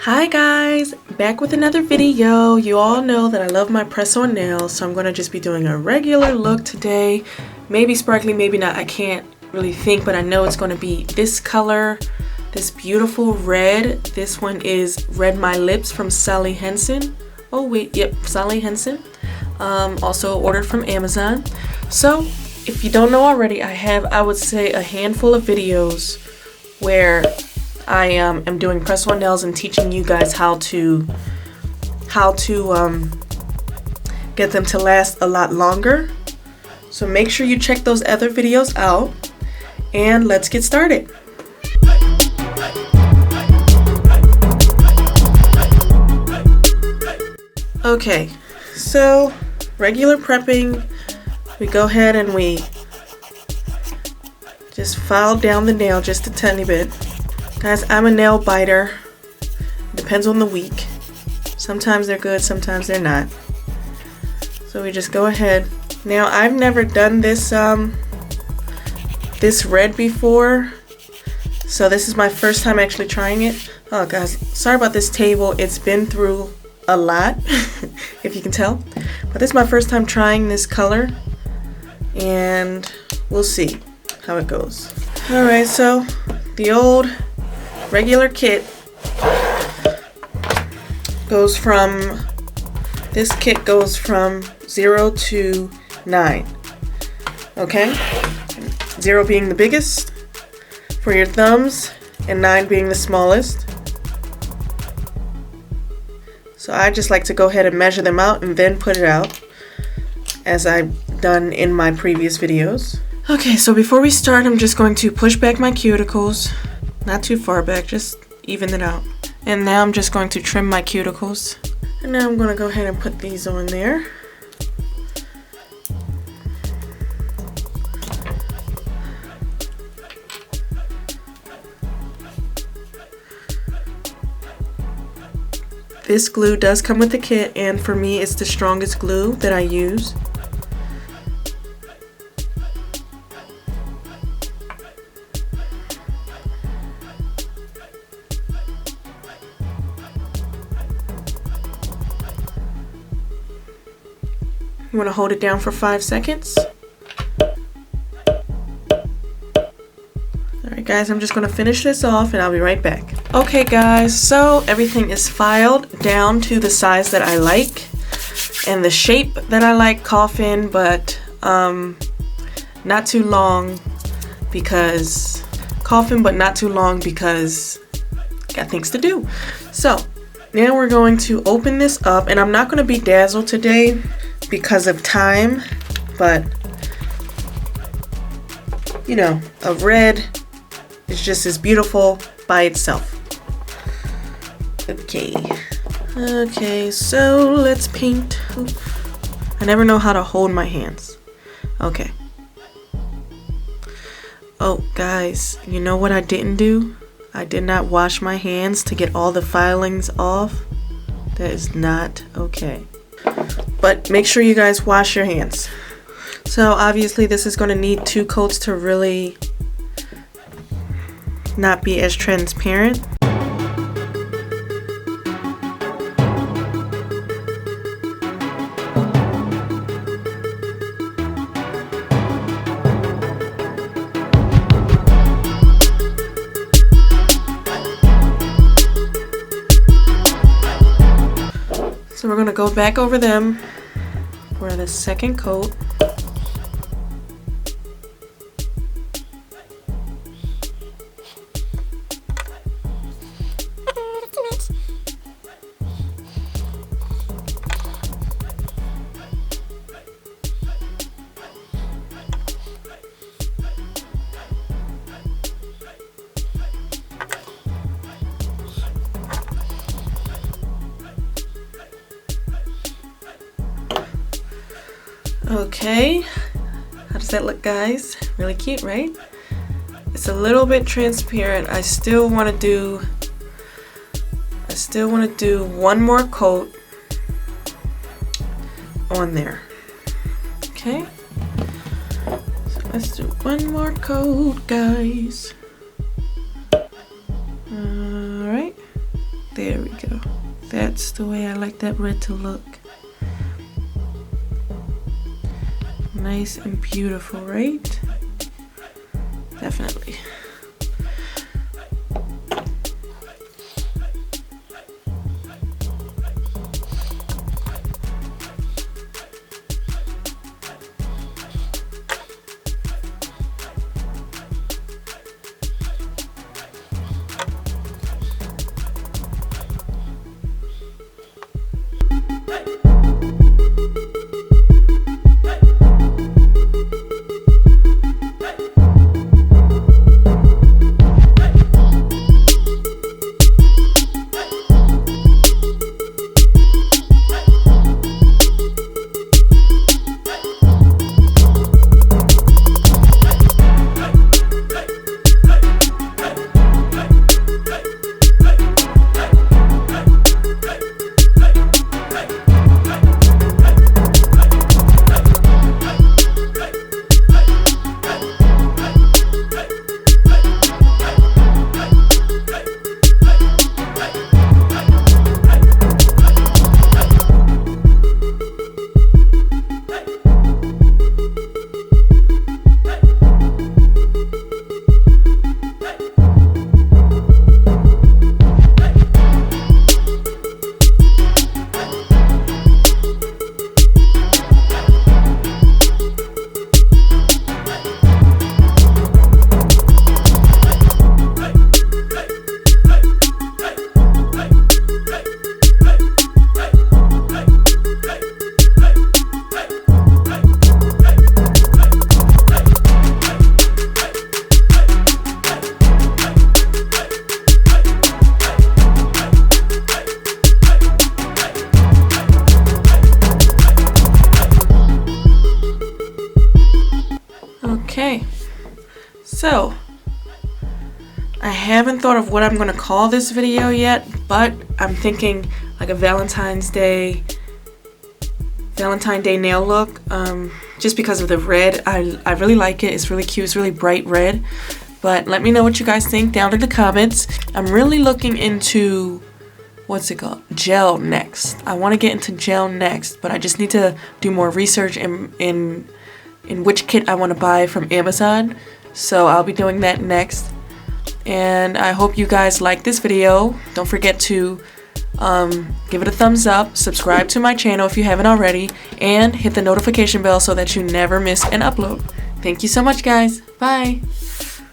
Hi guys, back with another video. You all know that I love my press-on nails, so I'm going to just be doing a regular look today. Maybe sparkly, maybe not. I can't really think, but I know it's going to be this color, this beautiful red. This one is Red My Lips from Sally Henson. Oh wait, yep, Sally Henson. Also ordered from Amazon. So if you don't know already, I have, I would say, a handful of videos where I am doing press-on nails and teaching you guys how to get them to last a lot longer. So make sure you check those other videos out, and let's get started. Okay, so regular prepping, we go ahead and we just file down the nail just a tiny bit. Guys, I'm a nail biter. Depends on the week. Sometimes they're good, sometimes they're not. So we just go ahead. Now, I've never done this this red before, so this is my first time actually trying it. Oh guys, sorry about this table. It's been through a lot, if you can tell. But this is my first time trying this color, and we'll see how it goes. Alright, so the old regular kit goes from, this kit goes from 0 to 9. Okay? 0 being the biggest for your thumbs and 9 being the smallest. So I just like to go ahead and measure them out and then put it out, as I've done in my previous videos. Okay, so before we start, I'm just going to push back my cuticles. Not too far back, just even it out. And now I'm just going to trim my cuticles. And now I'm going to go ahead and put these on there. This glue does come with the kit, and for me it's the strongest glue that I use. You want to hold it down for 5 seconds. Alright guys, I'm just going to finish this off and I'll be right back. Okay guys, so everything is filed down to the size that I like and the shape that I like, coffin, but not too long because not too long because got things to do. So now we're going to open this up, and I'm not going to be dazzled today because of time, but you know, a red is just as beautiful by itself. Okay, so let's paint. I never know how to hold my hands. Okay. Oh guys, you know what I didn't do? I did not wash my hands to get all the filings off. That is not okay. But make sure you guys wash your hands. So obviously this is going to need 2 coats to really not be as transparent. So we're going to go back over them for the second coat. Okay, how does that look, guys? Really cute, right? It's a little bit transparent. I still want to do one more coat on there. Okay, so let's do one more coat, guys. There we go. That's the way I like that red to look. Nice and beautiful, right? Definitely. Okay, so I haven't thought of what I'm gonna call this video yet, but I'm thinking like a Valentine Day nail look, just because of the red. I really like it. It's really cute. It's really bright red. But let me know what you guys think down in the comments. I'm really looking into, what's it called? Gel next. I want to get into gel next, but I just need to do more research in which kit I want to buy from Amazon. So I'll be doing that next. And I hope you guys like this video. Don't forget to give it a thumbs up, subscribe to my channel if you haven't already, and hit the notification bell so that you never miss an upload. Thank you so much, guys. Bye.